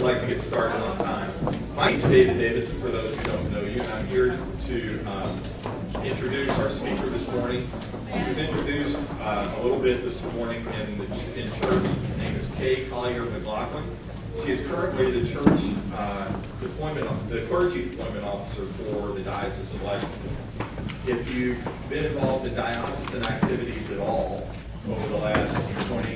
like to get started on time. My name is David Davidson, for those who don't know you, and I'm here to introduce our speaker this morning. He was introduced a little bit this morning in church. Her name is Collier McLaughlin. She is currently the clergy deployment officer for the Diocese of Lexington. If you've been involved in diocesan activities at all over the last 20,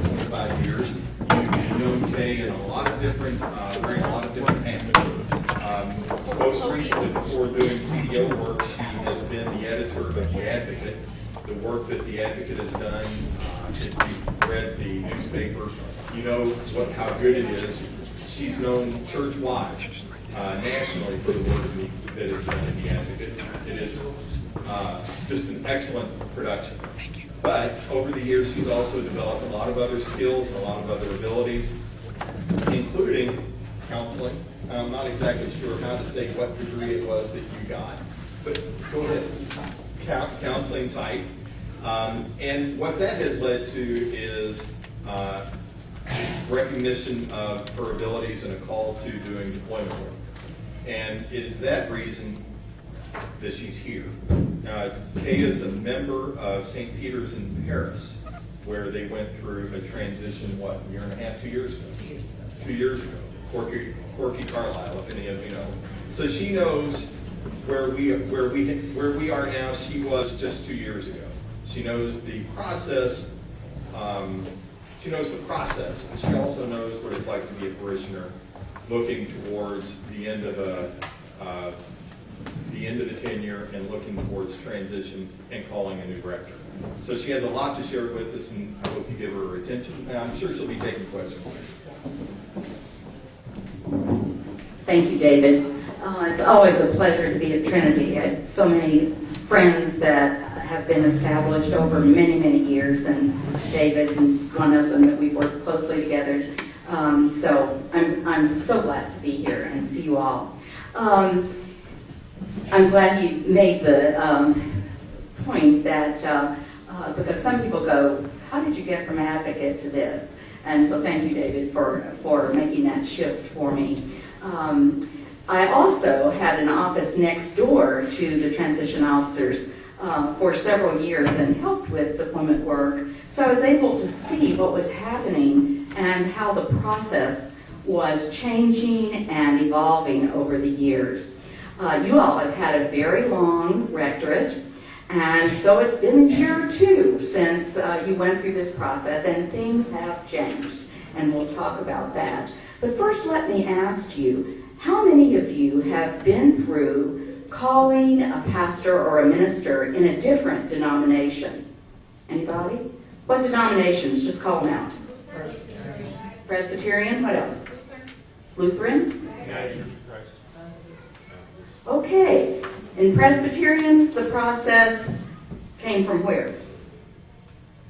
25 years, you've known Kay in a lot of different, wearing a lot of different hats. Most recently, before doing CDO work, she has been the editor of The Advocate. The work that The Advocate has done, if you've read the newspaper, you know how good it is. She's known church-wide, nationally, for the work that is done in The Advocate. It is just an excellent production. But over the years, she's also developed a lot of other skills and a lot of other abilities, including counseling. I'm not exactly sure how to say what degree it was that you got, but go ahead. Counseling site. And what that has led to is recognition of her abilities and a call to doing deployment work. And it is that reason that she's here. Kay is a member of St. Peter's in Paris, where they went through a transition, what, a year and a half, 2 years ago? 2 years ago. Corky Carlisle, if any of you know. So she knows where we are now. She was just 2 years ago. She knows the process. She knows the process, but she also knows what it's like to be a parishioner, looking towards the end of a tenure and looking towards transition and calling a new rector. So she has a lot to share with us, and I hope you give her attention. And I'm sure she'll be taking questions. Thank you, David. It's always a pleasure to be at Trinity. I have so many friends that have been established over many, many years, and David is one of them that we've worked closely together. So I'm so glad to be here and see you all. I'm glad you made the point that because some people go, how did you get from advocate to this? And so thank you, David, for making that shift for me. I also had an office next door to the transition officers for several years and helped with deployment work. So I was able to see what was happening and how the process was changing and evolving over the years. You all have had a very long rectorate, and so it's been a year or two since you went through this process, and things have changed, and we'll talk about that. But first, let me ask you, how many of you have been through calling a pastor or a minister in a different denomination? Anybody? What denominations? Just call them out. Presbyterian? What else? Lutheran? Okay. In Presbyterians, the process came from where?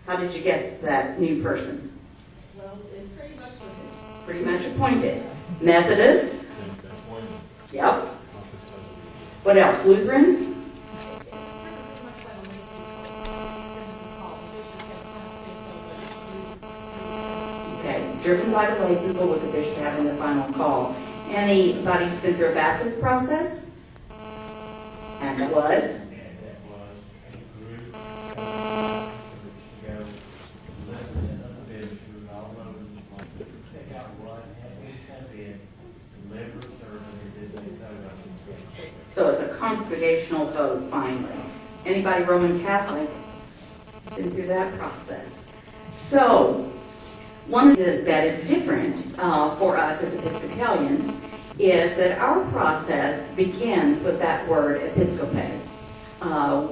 How did you get that new person? Well, it's pretty much appointed. Methodists? Yep. What else? Lutherans? Okay. Driven by the lay people with the bishop having the final call. Anybody who's been through a Baptist process? And it was? So it's a congregational vote, finally. Anybody Roman Catholic? Been through that process. So, one thing that is different for us as Episcopalians is that our process begins with that word episcope.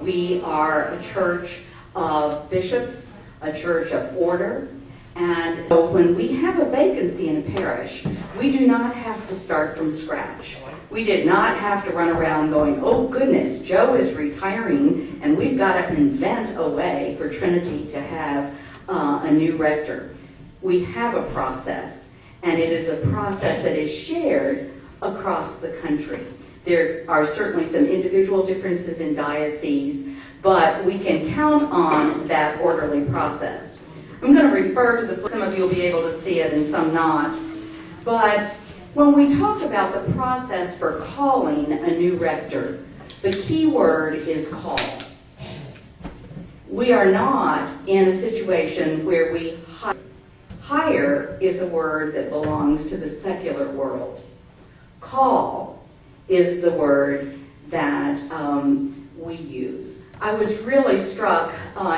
We are a church of bishops, a church of order, and so when we have a vacancy in a parish, we do not have to start from scratch. We did not have to run around going, oh goodness, Joe is retiring, and we've got to invent a way for Trinity to have a new rector. We have a process, and it is a process that is shared across the country. There are certainly some individual differences in dioceses, but we can count on that orderly process. I'm going to refer to some of you will be able to see it and some not, but When we talk about the process for calling a new rector, the key word is call. We are not in a situation where we hire. Hire is a word that belongs to the secular world. Call is the word that we use. I was really struck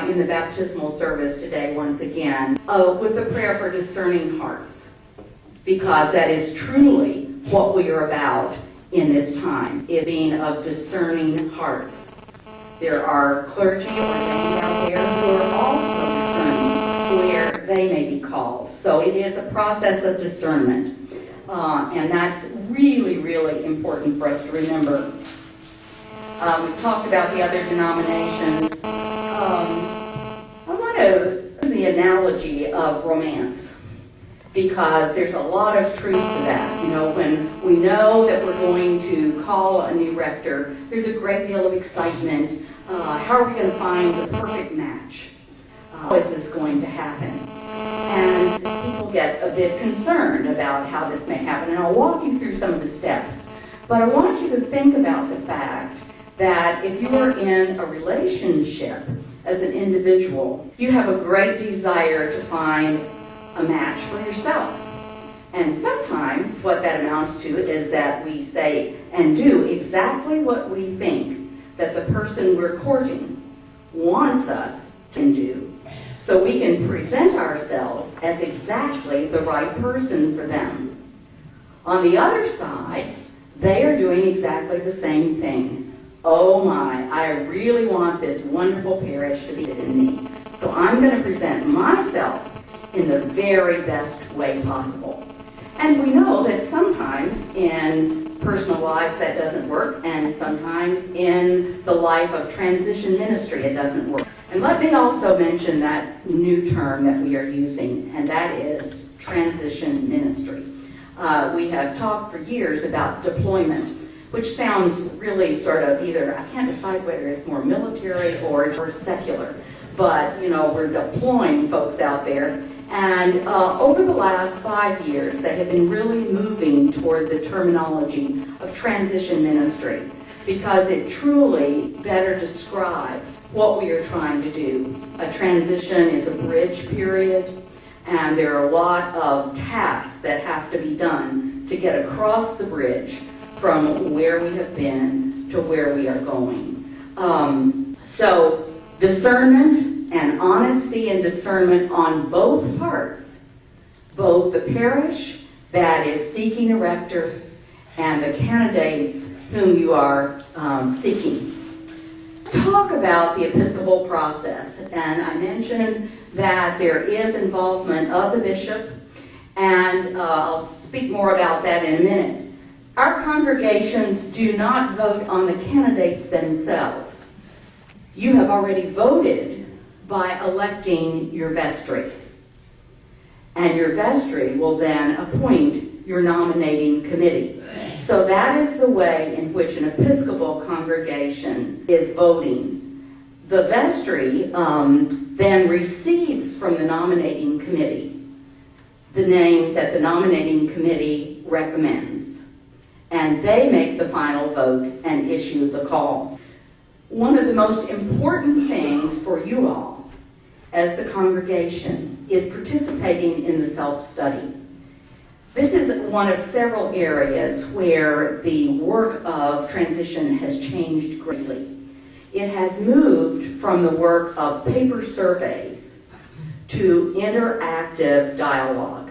in the baptismal service today, once again, with the prayer for discerning hearts, because that is truly what we are about in this time, is being of discerning hearts. There are clergy ordained out there who are also discerning where they may be called. So it is a process of discernment, and that's really, really important for us to remember. We've talked about the other denominations. I want to use the analogy of romance, because there's a lot of truth to that. You know, when we know that we're going to call a new rector, there's a great deal of excitement. How are we going to find the perfect match? How is this going to happen? And people get a bit concerned about how this may happen, and I'll walk you through some of the steps. But I want you to think about the fact that if you are in a relationship as an individual, you have a great desire to find a match for yourself. And sometimes what that amounts to is that we say and do exactly what we think that the person we're courting wants us to do, so we can present ourselves as exactly the right person for them. On the other side, they are doing exactly the same thing. Oh my, I really want this wonderful parish to be in me, so I'm going to present myself in the very best way possible. And we know that sometimes in personal lives that doesn't work, and sometimes in the life of transition ministry it doesn't work. And let me also mention that new term that we are using, and that is transition ministry. We have talked for years about deployment, which sounds really sort of either, I can't decide whether it's more military or secular, but you know, we're deploying folks out there. And over the last 5 years, they have been really moving toward the terminology of transition ministry, because it truly better describes what we are trying to do. A transition is a bridge period, and there are a lot of tasks that have to be done to get across the bridge from where we have been to where we are going. So discernment and honesty and discernment on both parts, both the parish that is seeking a rector and the candidates whom you are seeking. Let's talk about the episcopal process. And I mentioned that there is involvement of the bishop, and I'll speak more about that in a minute. Our congregations do not vote on the candidates themselves. You have already voted by electing your vestry. And your vestry will then appoint your nominating committee. So that is the way in which an Episcopal congregation is voting. The vestry then receives from the nominating committee the name that the nominating committee recommends. And they make the final vote and issue the call. One of the most important things for you all as the congregation is participating in the self-study. This is one of several areas where the work of transition has changed greatly. It has moved from the work of paper surveys to interactive dialogue.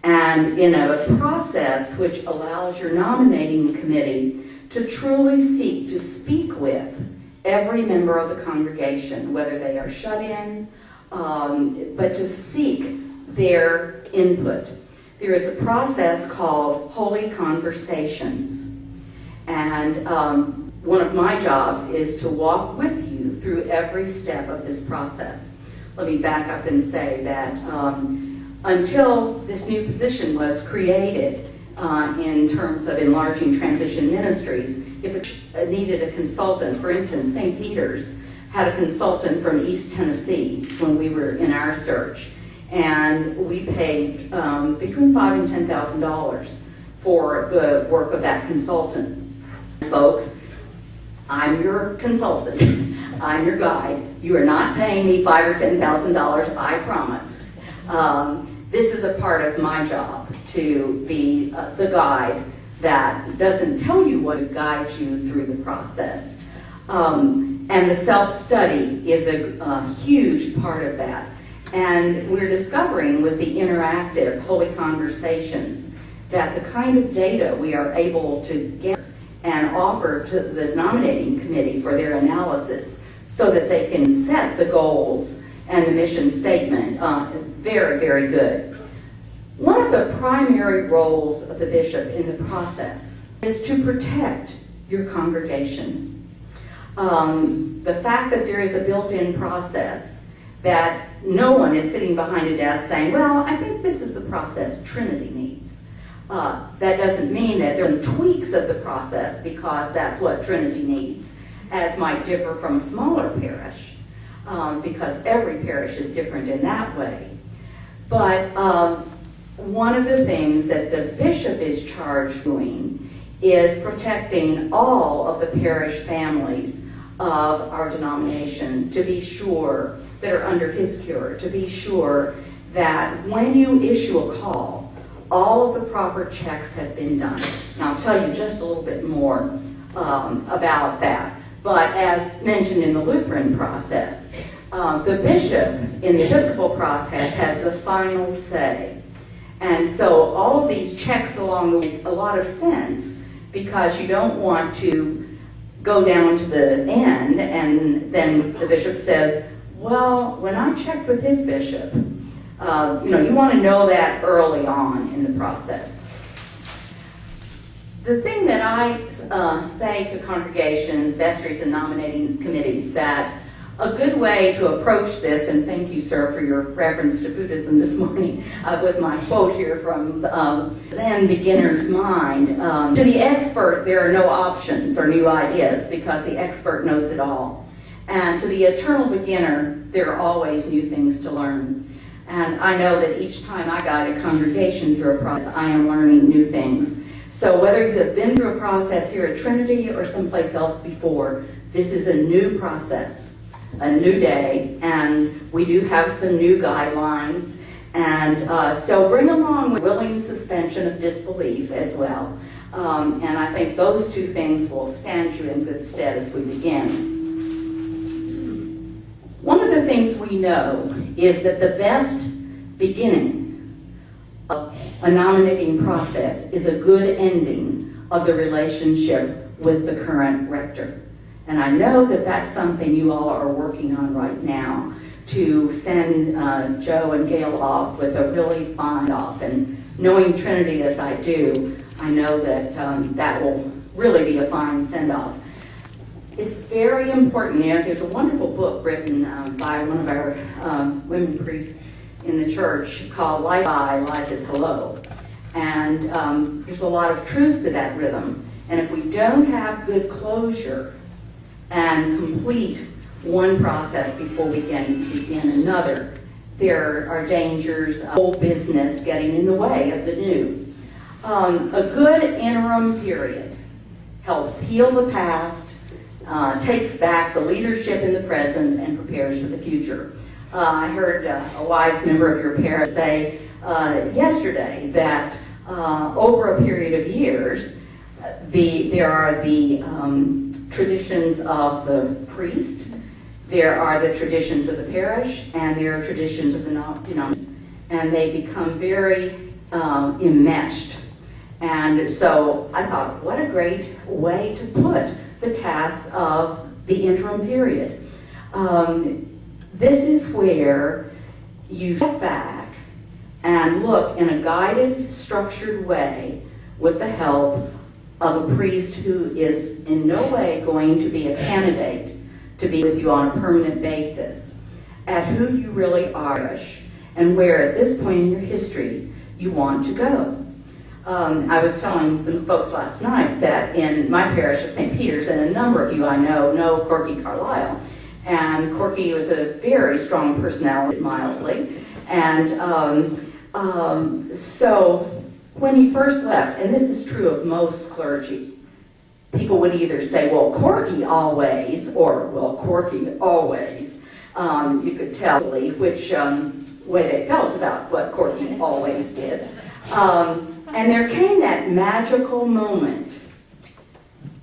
And in a process which allows your nominating committee to truly seek to speak with every member of the congregation, whether they are shut in, but to seek their input. There is a process called Holy Conversations. And one of my jobs is to walk with you through every step of this process. Let me back up and say that until this new position was created in terms of enlarging transition ministries, if it needed a consultant, for instance, St. Peter's had a consultant from East Tennessee when we were in our search, and we paid between $5,000 and $10,000 for the work of that consultant. Folks, I'm your consultant. I'm your guide. You are not paying me $5,000 or $10,000, I promise. This is a part of my job, to be the guide that doesn't tell you what to guide you through the process. And the self-study is a huge part of that. And we're discovering with the interactive Holy Conversations that the kind of data we are able to get and offer to the nominating committee for their analysis so that they can set the goals and the mission statement, very, very good. One of the primary roles of the bishop in the process is to protect your congregation. The fact that there is a built-in process, that no one is sitting behind a desk saying, well, I think this is the process Trinity needs. That doesn't mean that there are tweaks of the process because that's what Trinity needs, as might differ from a smaller parish, because every parish is different in that way. But one of the things that the bishop is charged doing is protecting all of the parish families of our denomination, to be sure that are under his cure, to be sure that when you issue a call, all of the proper checks have been done. And I'll tell you just a little bit more about that. But as mentioned in the Lutheran process, the bishop in the Episcopal process has the final say. And so all of these checks along the way make a lot of sense, because you don't want to go down to the end and then the bishop says, well, when I checked with his bishop, you want to know that early on in the process. The thing that I say to congregations, vestries, and nominating committees, that a good way to approach this, and thank you, sir, for your reference to Buddhism this morning with my quote here from Zen Beginner's Mind. To the expert, there are no options or new ideas, because the expert knows it all. And to the eternal beginner, there are always new things to learn. And I know that each time I guide a congregation through a process, I am learning new things. So whether you have been through a process here at Trinity or someplace else before, this is a new process, a new day, and we do have some new guidelines. And so bring along with willing suspension of disbelief as well. And I think those two things will stand you in good stead as we begin. One of the things we know is that the best beginning of a nominating process is a good ending of the relationship with the current rector. And I know that that's something you all are working on right now, to send Joe and Gail off with a really fine off. And knowing Trinity as I do, I know that that will really be a fine send-off. It's very important. There's a wonderful book written by one of our women priests in the church called Life By, Life is Hello. And there's a lot of truth to that rhythm. And if we don't have good closure and complete one process before we can begin another, there are dangers of whole business getting in the way of the new. A good interim period helps heal the past, takes back the leadership in the present, and prepares for the future. I heard a wise member of your parish say yesterday that over a period of years, there are the traditions of the priest, there are the traditions of the parish, and there are traditions of the denomination, and they become very enmeshed. And so I thought, what a great way to put the task of the interim period. This is where you step back and look in a guided, structured way with the help of a priest who is in no way going to be a candidate to be with you on a permanent basis, at who you really are and where at this point in your history you want to go. I was telling some folks last night that in my parish of St. Peter's, and a number of you I know Corky Carlisle, and Corky was a very strong personality, mildly, and so when he first left, and this is true of most clergy, people would either say, well, Corky always, or, well, Corky always. You could tell which way they felt about what Corky always did. And there came that magical moment,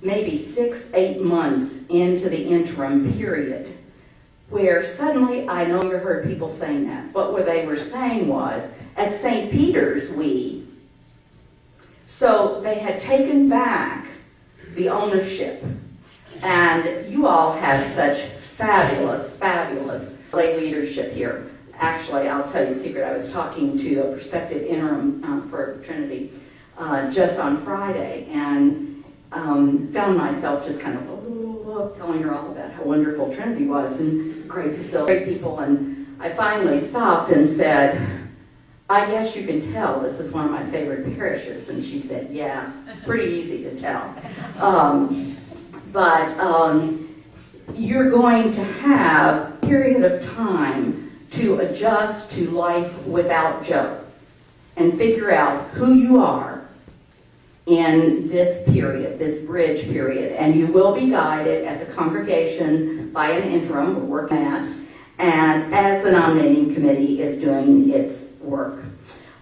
maybe 6-8 months into the interim period, where suddenly I no longer heard people saying that. What they were saying was, at St. Peter's so they had taken back the ownership. And you all have such fabulous, fabulous lay leadership here. Actually, I'll tell you a secret. I was talking to a prospective interim for Trinity just on Friday, and found myself just kind of telling her all about how wonderful Trinity was and great facility, great people. And I finally stopped and said, I guess you can tell this is one of my favorite parishes. And she said, yeah, pretty easy to tell. But you're going to have a period of time to adjust to life without Joe and figure out who you are in this period, this bridge period. And you will be guided as a congregation by an interim, we're working at, and as the nominating committee is doing its work.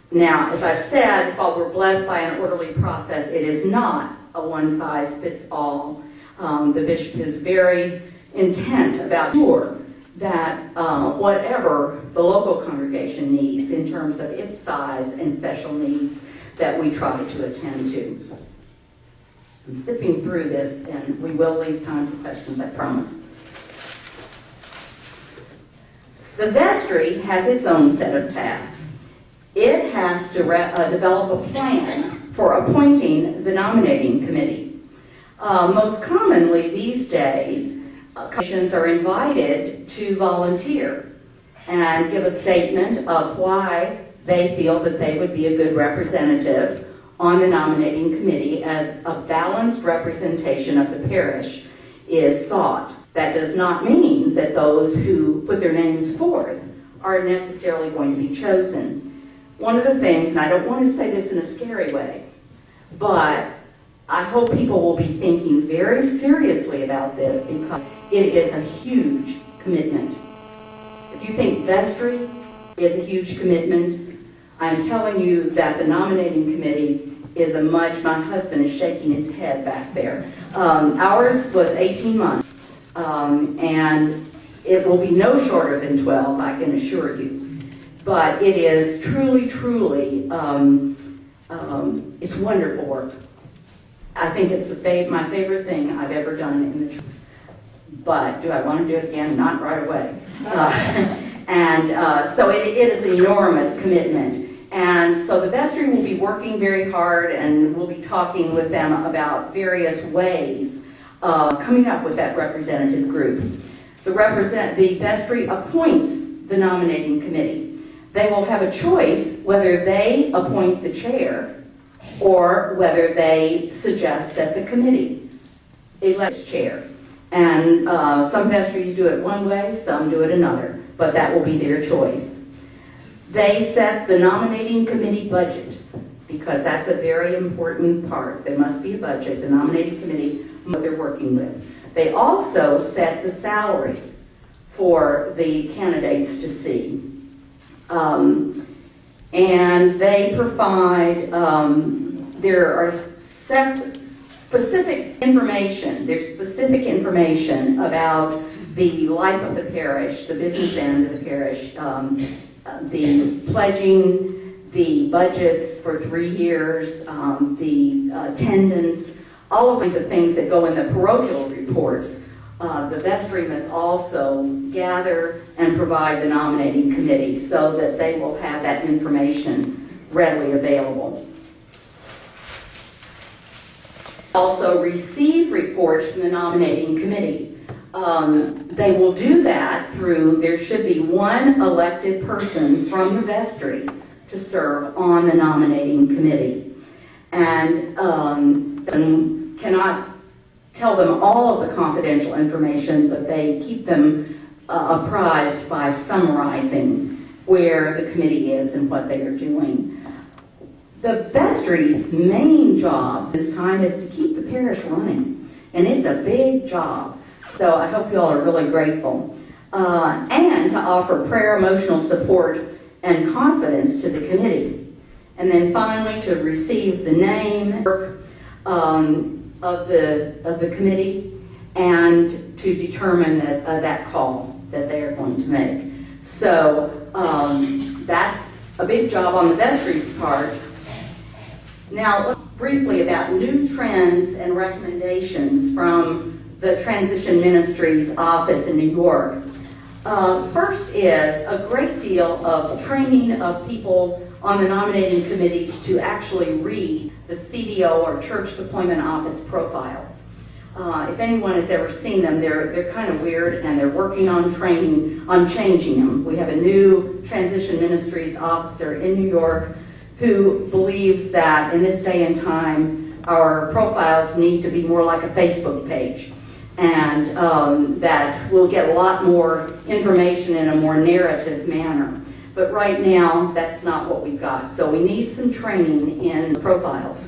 Now, as I've said, while we're blessed by an orderly process, it is not a one-size-fits-all. The bishop is very intent about sure that whatever the local congregation needs in terms of its size and special needs, that we try to attend to. I'm zipping through this, and we will leave time for questions, I promise. The vestry has its own set of tasks. It has to develop a plan for appointing the nominating committee. Most commonly these days, congregations are invited to volunteer and give a statement of why they feel that they would be a good representative on the nominating committee, as a balanced representation of the parish is sought. That does not mean that those who put their names forth are necessarily going to be chosen. One of the things, and I don't want to say this in a scary way, but I hope people will be thinking very seriously about this, because it is a huge commitment. If you think vestry is a huge commitment, I'm telling you that the nominating committee is my husband is shaking his head back there. Ours was 18 months, and it will be no shorter than 12, I can assure you. But it is truly, truly, it's wonderful work. I think it's my favorite thing I've ever done in the church. But do I want to do it again? Not right away. So it is an enormous commitment. And so the vestry will be working very hard, and we'll be talking with them about various ways of coming up with that representative group. The vestry appoints the nominating committee. They will have a choice whether they appoint the chair or whether they suggest that the committee elects chair. And some vestries do it one way, some do it another, but that will be their choice. They set the nominating committee budget, because that's a very important part. There must be a budget, the nominating committee, what they're working with. They also set the salary for the candidates to see. And they provide, there are specific information. There's specific information about the life of the parish, the business end of the parish, the pledging, the budgets for 3 years, the attendance, all of these are things that go in the parochial reports. The vestry must also gather and provide the nominating committee so that they will have that information readily available. Also receive reports from the nominating committee. They will do that through, there should be one elected person from the vestry to serve on the nominating committee. And cannot tell them all of the confidential information, but they keep them apprised by summarizing where the committee is and what they are doing. The vestry's main job this time is to keep the parish running, and it's a big job. So I hope you all are really grateful. And to offer prayer, emotional support, and confidence to the committee. And then finally, to receive the name of the committee and to determine that call that they are going to make. So that's a big job on the vestry's part. Now, briefly about new trends and recommendations from the Transition Ministries office in New York. First is a great deal of training of people on the nominating committees to actually read the CDO or Church Deployment Office profiles. If anyone has ever seen them, they're kind of weird, and they're working on changing them. We have a new Transition Ministries officer in New York who believes that in this day and time, our profiles need to be more like a Facebook page, and that we'll get a lot more information in a more narrative manner. But right now, that's not what we've got. So we need some training in profiles.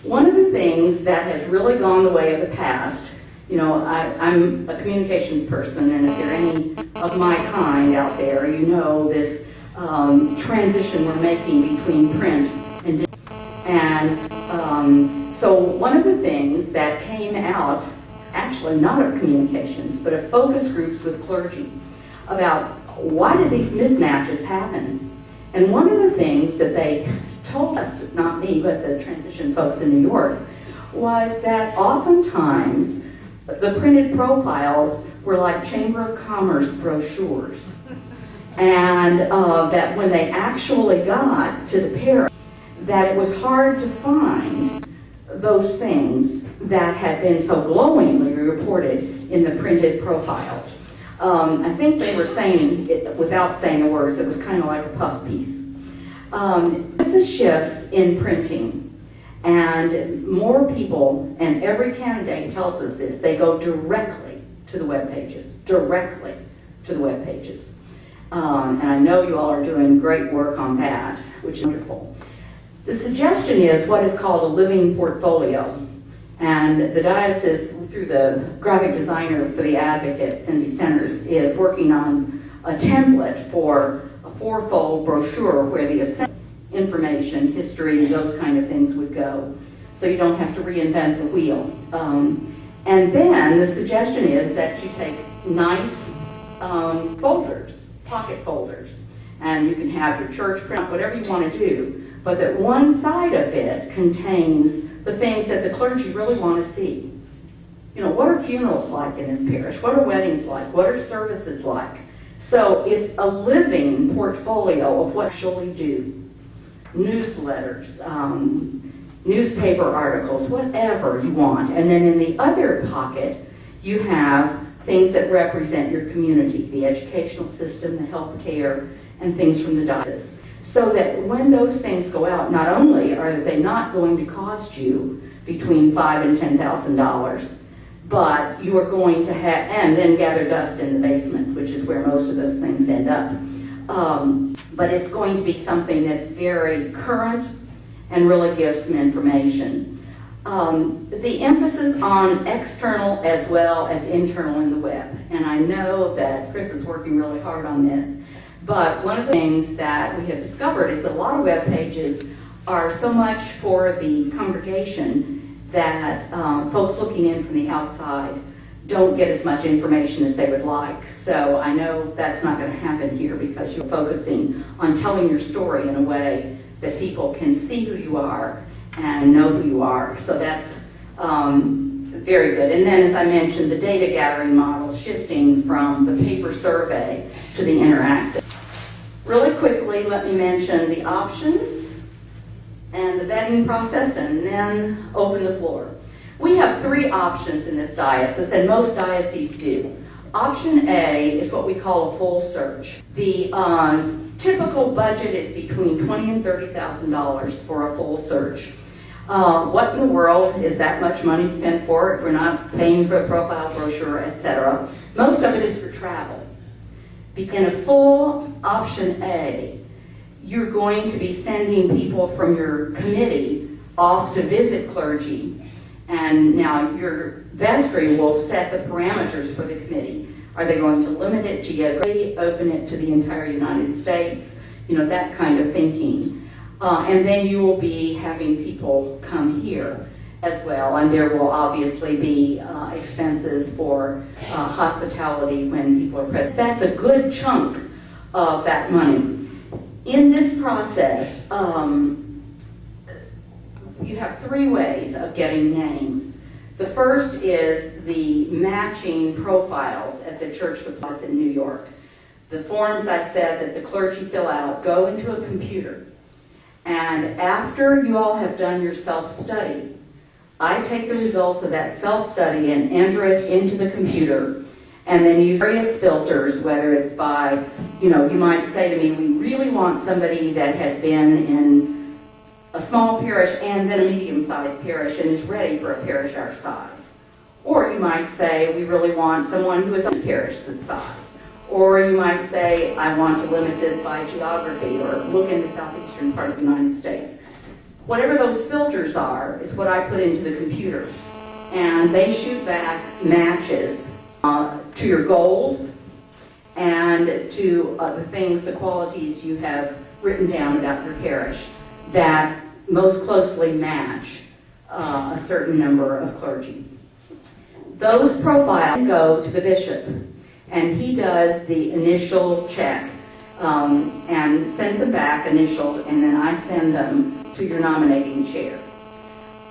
One of the things that has really gone the way of the past, you know, I'm a communications person, and if there are any of my kind out there, you know this transition we're making between print and digital. And so one of the things that came out, actually not of communications, but of focus groups with clergy, about why did these mismatches happen? And one of the things that they told us, not me, but the transition folks in New York, was that oftentimes the printed profiles were like Chamber of Commerce brochures. And that when they actually got to the parish, that it was hard to find those things that had been so glowingly reported in the printed profiles. I think they were saying, without saying the words, it was kind of like a puff piece. With the shifts in printing, and more people, and every candidate tells us this, they go directly to the web pages, directly to the web pages. And I know you all are doing great work on that, which is wonderful. The suggestion is what is called a living portfolio. And the diocese, through the graphic designer for the Advocate, Cindy Centers, is working on a template for a fourfold brochure where the essential information, history, those kind of things would go. So you don't have to reinvent the wheel. And then the suggestion is that you take nice folders, pocket folders, and you can have your church print, whatever you want to do, but that one side of it contains the things that the clergy really want to see. You know, what are funerals like in this parish? What are weddings like? What are services like? So it's a living portfolio of what we actually do. Newsletters, newspaper articles, whatever you want. And then in the other pocket, you have things that represent your community, the educational system, the health care, and things from the diocese. So that when those things go out, not only are they not going to cost you between $5,000 and $10,000, but you are going to have, and then gather dust in the basement, which is where most of those things end up. But it's going to be something that's very current and really gives some information. The emphasis on external as well as internal in the web. And I know that Chris is working really hard on this. But one of the things that we have discovered is that a lot of web pages are so much for the congregation that folks looking in from the outside don't get as much information as they would like. So I know that's not going to happen here because you're focusing on telling your story in a way that people can see who you are and know who you are. So that's very good. And then, as I mentioned, the data gathering model shifting from the paper survey to the interactive. Really quickly, let me mention the options and the vetting process, and then open the floor. We have 3 options in this diocese, and most dioceses do. Option A is what we call a full search. The typical budget is between $20,000 and $30,000 for a full search. What in the world is that much money spent for it? We're not paying for a profile brochure, etc. Most of it is for travel. In a full option A, you're going to be sending people from your committee off to visit clergy. And now your vestry will set the parameters for the committee. Are they going to limit it geographically, open it to the entire United States? You know, that kind of thinking. And then you will be having people come here as well, and there will obviously be expenses for hospitality when people are present. That's a good chunk of that money. In this process, you have three ways of getting names. The first is the matching profiles at the church deposits in New York. The forms I said that the clergy fill out go into a computer. And after you all have done your self-study, I take the results of that self-study and enter it into the computer, and then use various filters, whether it's by, you might say to me, we really want somebody that has been in a small parish and then a medium-sized parish and is ready for a parish our size. Or you might say, we really want someone who is a parish this size. Or you might say, I want to limit this by geography, or look in the southeastern part of the United States. Whatever those filters are is what I put into the computer. And they shoot back matches to your goals and to the things, the qualities you have written down about your parish that most closely match a certain number of clergy. Those profiles go to the bishop, and he does the initial check and sends them back initialed, and then I send them to your nominating chair.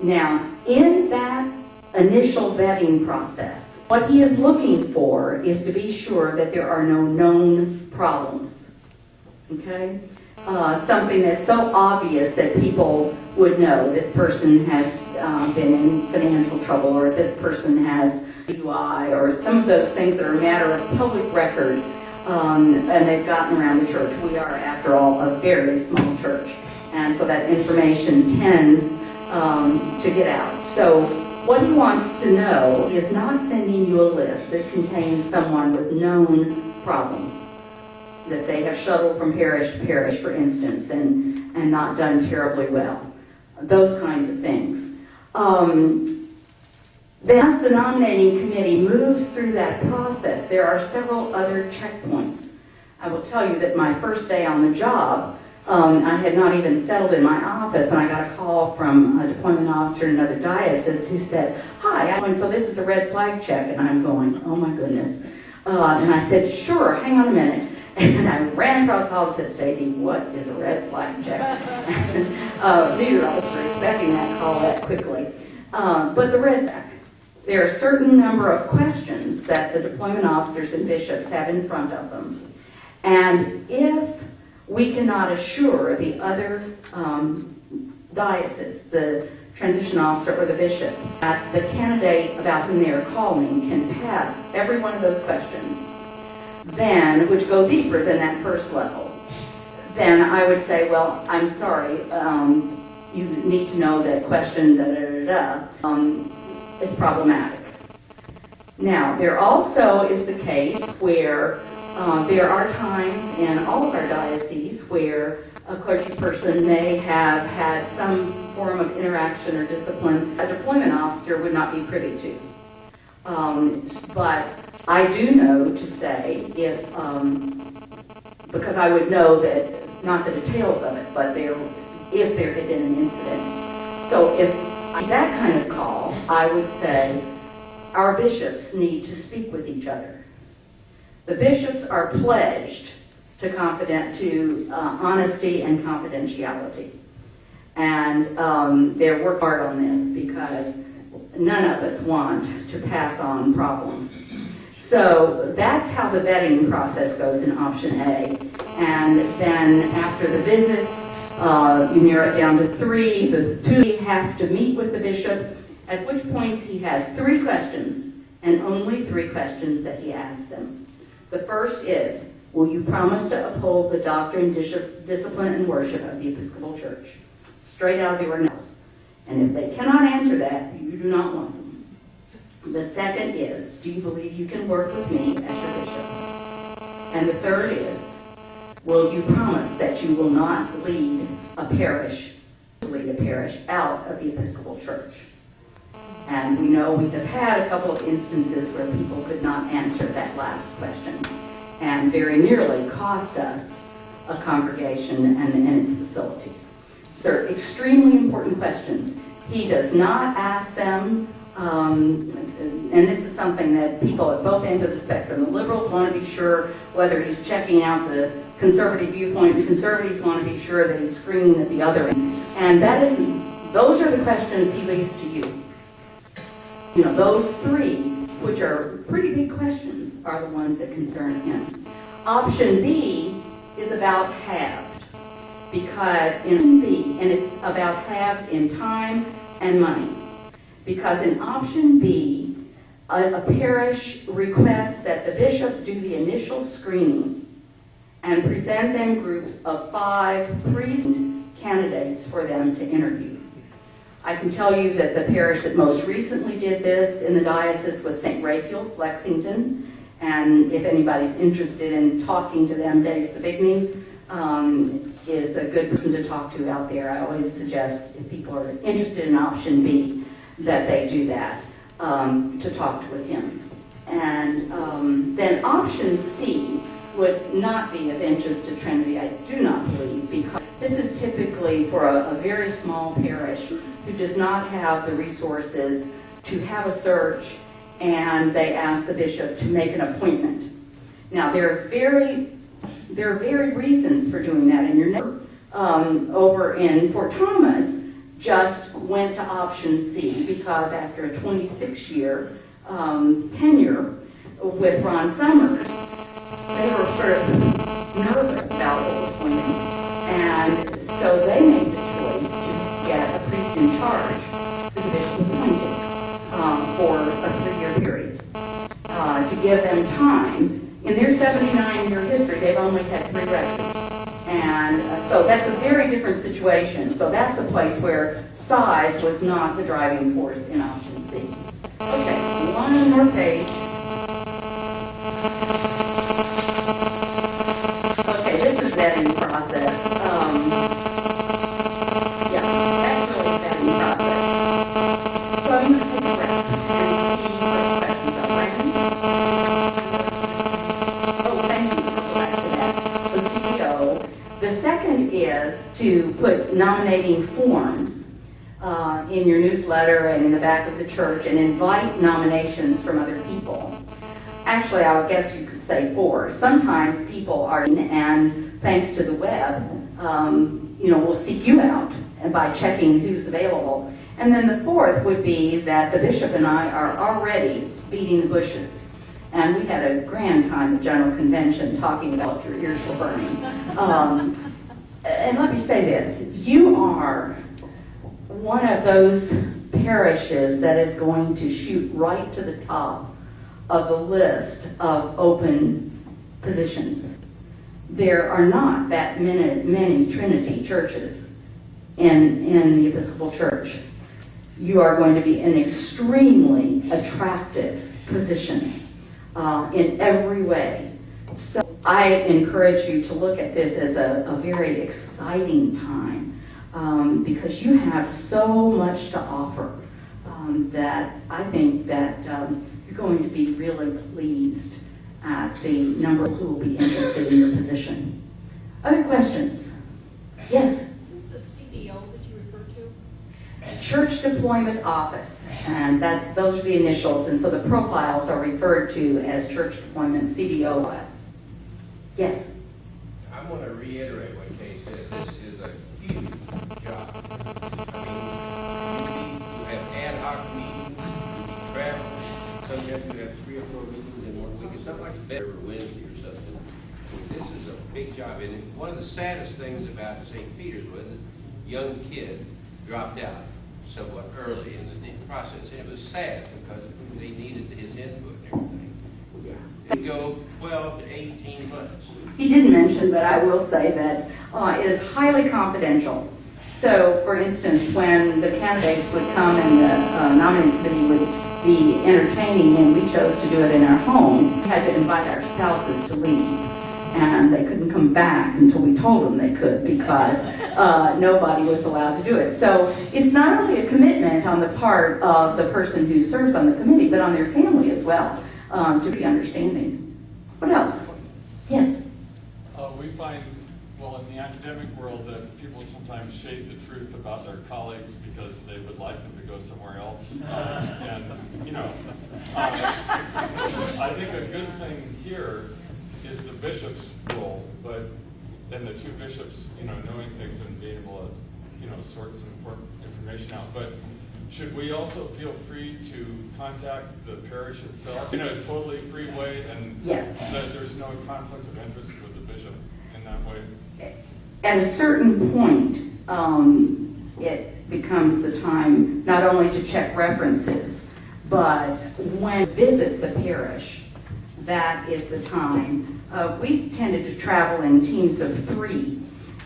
Now, in that initial vetting process, what he is looking for is to be sure that there are no known problems. Okay? Something that's so obvious that people would know this person has been in financial trouble, or this person has DUI, or some of those things that are a matter of public record, and they've gotten around the church. We are, after all, a very small church, and so that information tends to get out. So what he wants to know is not sending you a list that contains someone with known problems, that they have shuttled from parish to parish, for instance, and not done terribly well. Those kinds of things. Then as the nominating committee moves through that process, there are several other checkpoints. I will tell you that my first day on the job, I had not even settled in my office, and I got a call from a deployment officer in another diocese who said, hi, and so this is a red flag check, and I'm going, oh my goodness. And I said, sure, hang on a minute. And I ran across the hall and said, Stacy, what is a red flag check? Neither of us were expecting that call that quickly. But the red flag, there are a certain number of questions that the deployment officers and bishops have in front of them. And if we cannot assure the other diocese, the transition officer or the bishop, that the candidate about whom they are calling can pass every one of those questions, then, which go deeper than that first level, then I would say, well, I'm sorry, you need to know that question is problematic. Now, there also is the case where there are times in all of our dioceses where a clergy person may have had some form of interaction or discipline a deployment officer would not be privy to. But I do know to say if, because I would know that, not the details of it, but if there had been an incident. So if that kind of call, I would say our bishops need to speak with each other. The bishops are pledged to honesty and confidentiality. And they're working hard on this because none of us want to pass on problems. So that's how the vetting process goes in option A. And then after the visits, you narrow it down to 3. The 2 have to meet with the bishop, at which points he has 3 questions, and only 3 questions that he asks them. The first is, will you promise to uphold the doctrine, discipline, and worship of the Episcopal Church? Straight out of the ordinals. And if they cannot answer that, you do not want them. The second is, do you believe you can work with me as your bishop? And the third is, will you promise that you will not lead a parish out of the Episcopal Church? And we know we have had a couple of instances where people could not answer that last question and very nearly cost us a congregation and its facilities. So extremely important questions. He does not ask them, and this is something that people at both ends of the spectrum, the liberals want to be sure whether he's checking out the conservative viewpoint, and conservatives want to be sure that he's screening at the other end. And those are the questions he leaves to you. You know, those three, which are pretty big questions, are the ones that concern him. Option B is about halved, because in B, and it's about halved in time and money. Because in option B, a parish requests that the bishop do the initial screening and present them groups of 5 priest candidates for them to interview. I can tell you that the parish that most recently did this in the diocese was St. Raphaels Lexington, and if anybody's interested in talking to them, Dave Savigny is a good person to talk to out there. I always suggest if people are interested in option B that they do that, to talk with him. And then option C would not be of interest to Trinity, I do not believe, because this is typically for a very small parish who does not have the resources to have a search, and they ask the bishop to make an appointment. Now, there are very reasons for doing that, and your neighbor over in Fort Thomas just went to option C because after a 26-year tenure with Ron Summers, they were sort of nervous about what was going on, and so they made the choice to get a priest in charge for the bishop appointed for a 3-year period to give them time. In their 79-year history, they've only had 3 rectors, and so that's a very different situation. So that's a place where size was not the driving force in option C. Okay, one more page. Vetting process. Yeah, that's really a vetting process. So I'm going to take a breath and see what questions are. Brandon? Oh, thank you for going back to that. The CEO. The second is to put nominating forms in your newsletter and in the back of the church and invite nominations from other people. Actually, I would guess you could say 4. Sometimes people are and thanks to the web, will seek you out by checking who's available. And then the 4th would be that the bishop and I are already beating the bushes. And we had a grand time at General Convention talking about if your ears were burning. And let me say this, you are one of those parishes that is going to shoot right to the top of the list of open positions. There are not that many Trinity churches in the Episcopal Church. You are going to be an extremely attractive position in every way. So I encourage you to look at this as a very exciting time because you have so much to offer that I think that you're going to be really pleased at the number who will be interested in your position. Other questions? Yes? Who's the CDO that you refer to? Church Deployment Office, and those are the initials, and so the profiles are referred to as Church Deployment CDO class. Yes? I want to reiterate what Kay said. This is a huge job. I mean, you have ad hoc meetings, you travel, sometimes you have 3 or 4 meetings in 1 week. It's not like better Wednesday or something. I mean, this is a big job. And one of the saddest things about St. Peter's was a young kid dropped out somewhat early in the process. And it was sad because they needed his input and everything. It go 12 to 18 months. He didn't mention, but I will say that it is highly confidential. So, for instance, when the candidates would come and the nominating committee would be entertaining, and we chose to do it in our homes, we had to invite our spouses to leave. and they couldn't come back until we told them they could, because nobody was allowed to do it. So it's not only a commitment on the part of the person who serves on the committee, but on their family as well, to be understanding. What else? Yes? We find, well, in the academic world, that people sometimes shade the truth about their colleagues because they would like them to go somewhere else. And, you know, I think a good thing here is the bishop's role, and the two bishops, you know, knowing things and being able to, you know, sort some important information out. But should we also feel free to contact the parish itself in a totally free way, and Yes. that there's no conflict of interest with the bishop in that way? At a certain point, it becomes the time not only to check references, but when you visit the parish, that is the time. We tended to travel in teams of 3,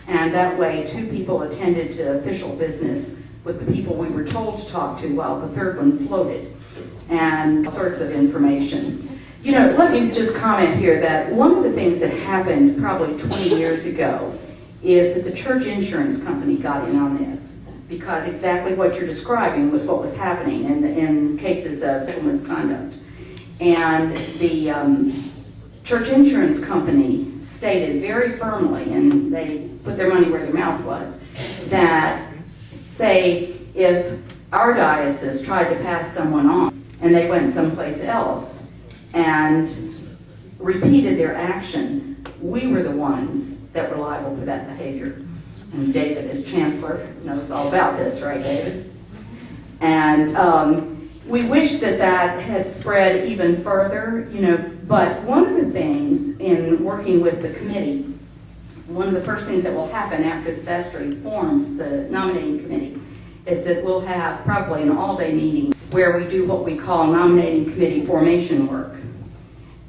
and that way 2 people attended to official business with the people we were told to talk to, while the 3rd one floated, and all sorts of information. You know, let me just comment here that one of the things that happened probably 20 years ago is that the church insurance company got in on this, because exactly what you're describing was what was happening in cases of sexual misconduct. And the church insurance company stated very firmly, and they put their money where their mouth was, that, say, if our diocese tried to pass someone on and they went someplace else and repeated their action, we were the ones that were liable for that behavior. And David, as chancellor, knows all about this, right, David? And we wish that that had spread even further, you know, but one of the things in working with the committee, one of the first things that will happen after the vestry forms the nominating committee is that we'll have probably an all-day meeting where we do what we call nominating committee formation work.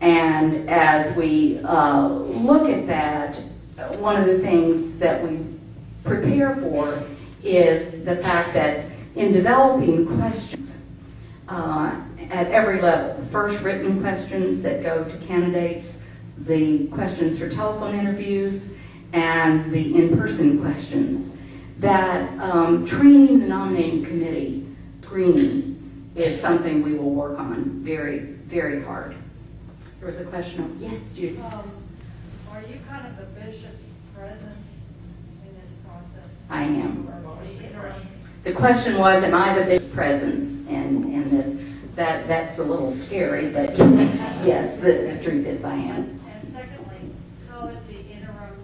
And as we look at that, one of the things that we prepare for is the fact that in developing questions at every level, the first written questions that go to candidates, the questions for telephone interviews, and the in-person questions, that training the nominating committee screening is something we will work on very, very hard. There was a question of, yes, Judy. Are you kind of the bishop's presence in this process? I am. Or the interim? The question was, am I the bishop's presence in this? That's a little scary, but yes, the truth is I am. And secondly, how is the interim,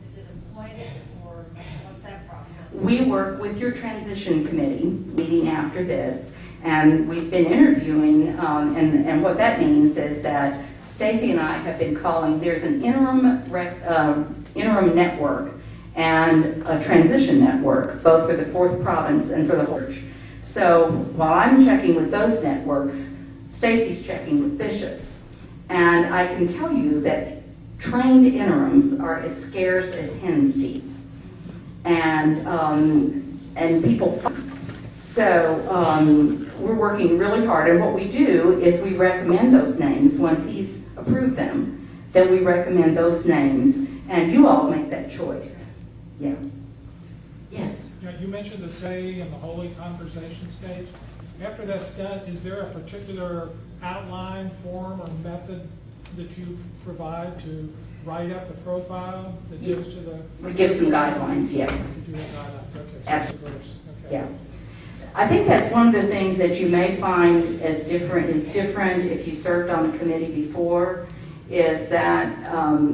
is it appointed or what's that process? We work with your transition committee meeting after this, and we've been interviewing, and what that means is that Stacy and I have been calling, there's an interim network and a transition network, both for the 4th province and for the whole church. So while I'm checking with those networks, Stacy's checking with bishops. And I can tell you that trained interims are as scarce as hen's teeth. And people, so we're working really hard. And what we do is we recommend those names. Once he's approved them, then we recommend those names. And you all make that choice. Yeah. Yes? Yeah, you mentioned the say and the holy conversation stage. After that's done, is there a particular outline, form, or method that you provide to write up the profile that goes to the... We give some guidelines, yes. You do have guidelines, okay. So Absolutely. okay. Yeah. I think that's one of the things that you may find as different if you served on a committee before, is that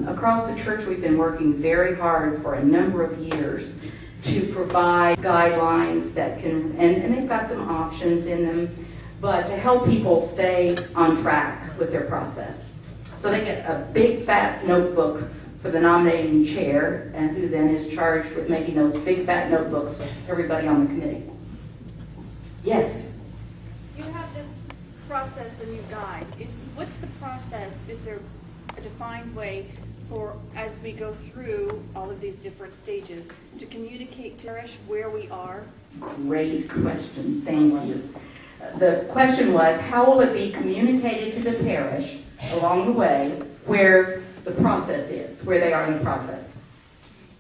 across the church we've been working very hard for a number of years to provide guidelines that can, and they've got some options in them, but to help people stay on track with their process. So they get a big fat notebook for the nominating chair, and who then is charged with making those big fat notebooks for everybody on the committee. Yes? You have this process and you guide. What's the process? Is there a defined way for, as we go through all of these different stages, to communicate to parish where we are? Great question, thank you. The question was, how will it be communicated to the parish along the way where the process is? stages where they are in the process.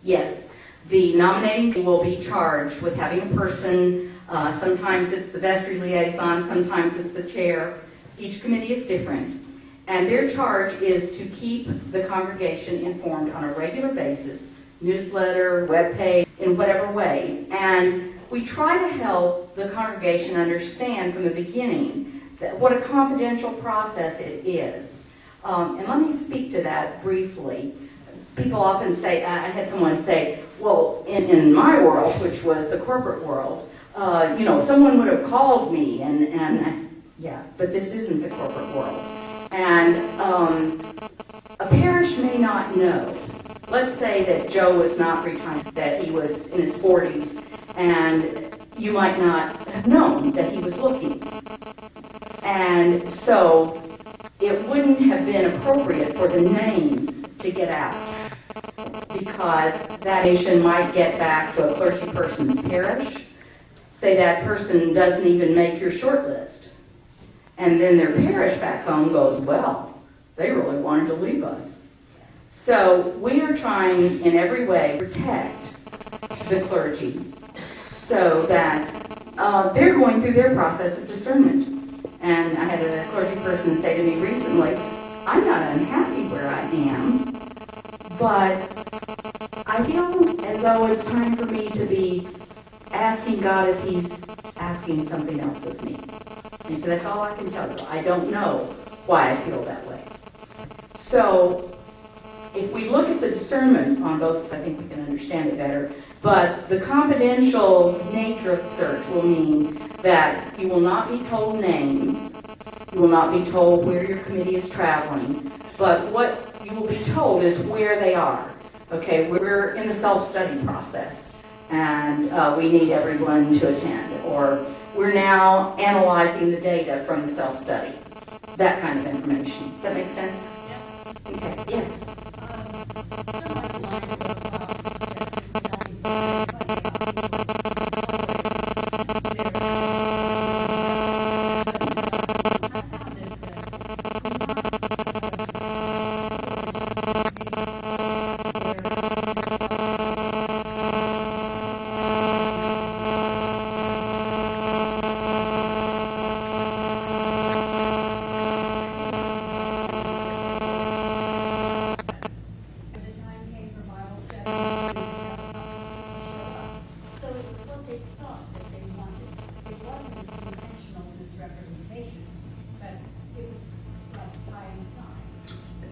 Yes, the nominating will be charged with having a person, sometimes it's the vestry liaison, sometimes it's the chair. Each committee is different. And their charge is to keep the congregation informed on a regular basis, newsletter, webpage, in whatever ways. And we try to help the congregation understand from the beginning that what a confidential process it is. And let me speak to that briefly. People often say, I had someone say, well, in my world, which was the corporate world, someone would have called me, and I said, yeah, but this isn't the corporate world. And a parish may not know. Let's say that Joe was not retired, that he was in his 40s, and you might not have known that he was looking. And so it wouldn't have been appropriate for the names to get out, because that nation might get back to a clergy person's parish, say that person doesn't even make your short list. And then their parish back home goes, well, they really wanted to leave us. So we are trying in every way to protect the clergy so that they're going through their process of discernment. And I had a clergy person say to me recently, I'm not unhappy where I am, but I feel as though it's time for me to be asking God if he's asking something else of me. He said, that's all I can tell you. I don't know why I feel that way. So if we look at the discernment on both sides, I think we can understand it better. But the confidential nature of the search will mean that you will not be told names. You will not be told where your committee is traveling. But what you will be told is where they are. Okay, we're in the self-study process, and we need everyone to attend. Or we're now analyzing the data from the self-study. That kind of information. Does that make sense? Yes. Okay, yes. Somewhat in line with what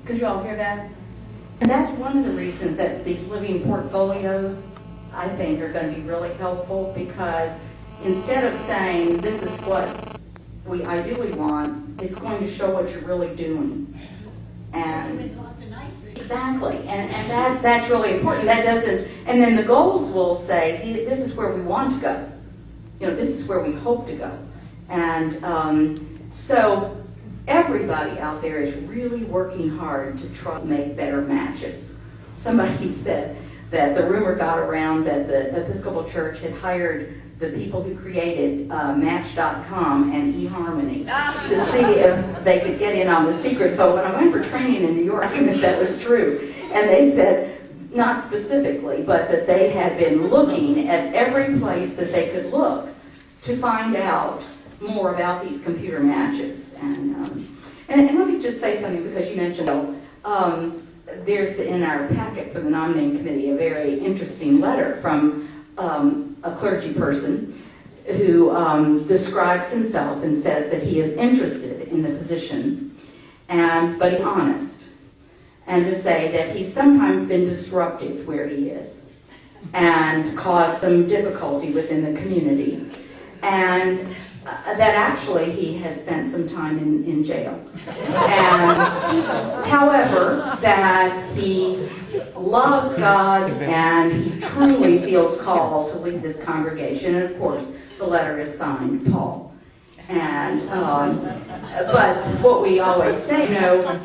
Could you all hear that? And that's one of the reasons that these living portfolios, I think, are going to be really helpful, because instead of saying this is what we ideally want, it's going to show what you're really doing. And lots of nice things. exactly, and that's really important. That doesn't, and then the goals will say this is where we want to go. This is where we hope to go. And so everybody out there is really working hard to try to make better matches. Somebody said that the rumor got around that the Episcopal Church had hired the people who created Match.com and eHarmony to see if they could get in on the secret. So when I went for training in New York, I asked them if that was true. And they said, not specifically, but that they had been looking at every place that they could look to find out more about these computer matches. And let me just say something, because you mentioned, there's in our packet for the nominating committee a very interesting letter from a clergy person who describes himself and says that he is interested in the position, but he's honest, and to say that he's sometimes been disruptive where he is and caused some difficulty within the community, and that actually he has spent some time in jail. And however, that he loves God and he truly feels called to lead this congregation. And of course, the letter is signed Paul. And but what we always say,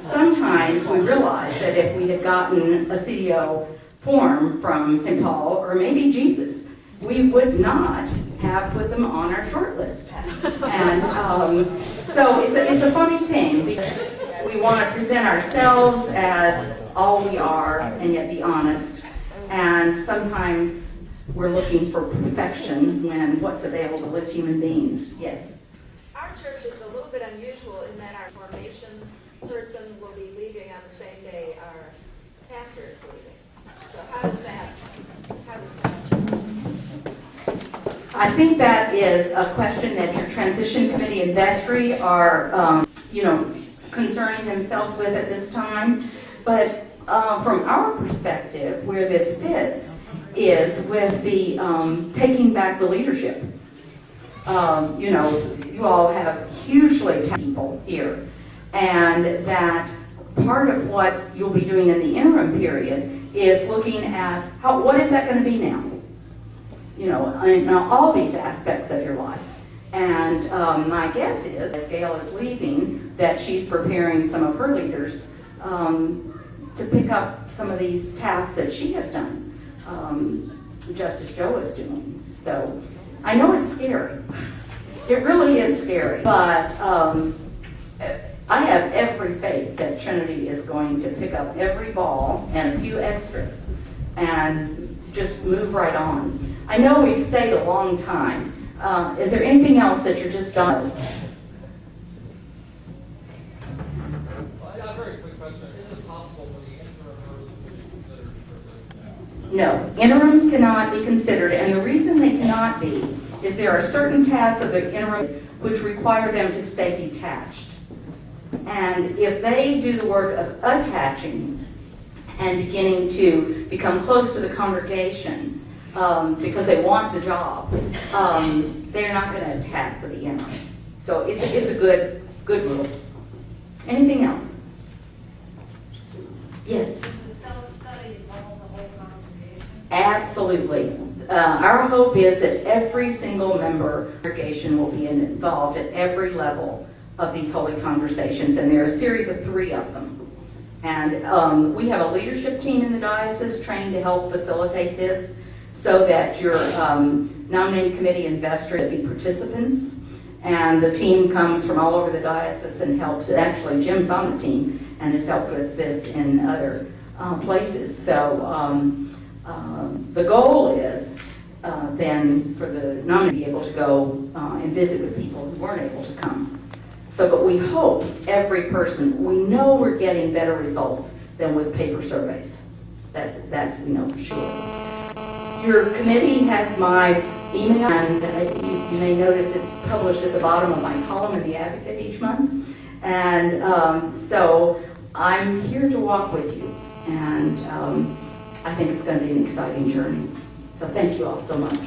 sometimes we realize that if we had gotten a CDO form from St. Paul or maybe Jesus, we would not have put them on our short list. And so it's a funny thing, because we want to present ourselves as all we are and yet be honest. And sometimes we're looking for perfection when what's available is human beings. Yes? Our church is a little bit unusual in that our formation person will be leaving on the same day our pastor is leaving. So how does that I think that is a question that your transition committee and vestry are, concerning themselves with at this time. But from our perspective, where this fits is with the taking back the leadership. You all have hugely talented people here, and that part of what you'll be doing in the interim period is looking at what is that going to be now? In all these aspects of your life. And my guess is, as Gail is leaving, that she's preparing some of her leaders to pick up some of these tasks that she has done, just as Joe is doing. So I know it's scary. It really is scary. But I have every faith that Trinity is going to pick up every ball and a few extras and just move right on. I know we've stayed a long time. Is there anything else that you're just done? Well, I got a very quick question. Is it possible for the interim person to be considered for the... No, interims cannot be considered, and the reason they cannot be is there are certain tasks of the interim which require them to stay detached. And if they do the work of attaching and beginning to become close to the congregation, because they want the job, they're not going to attach to the interim. So it's a good move. Anything else? Yes. Does the self-study involve the whole congregation? Absolutely. Our hope is that every single member of the congregation will be involved at every level of these holy conversations, and there are a series of 3 of them. And we have a leadership team in the diocese trained to help facilitate this, so that your nominating committee and vestry will be participants. And the team comes from all over the diocese and helps. Actually, Jim's on the team and has helped with this in other places. So the goal is then for the nominee to be able to go and visit with people who weren't able to come. So, but we hope every person, we know we're getting better results than with paper surveys. That's we know for sure. Your committee has my email, and you may notice it's published at the bottom of my column in the Advocate each month. And so I'm here to walk with you, and I think it's going to be an exciting journey. So thank you all so much.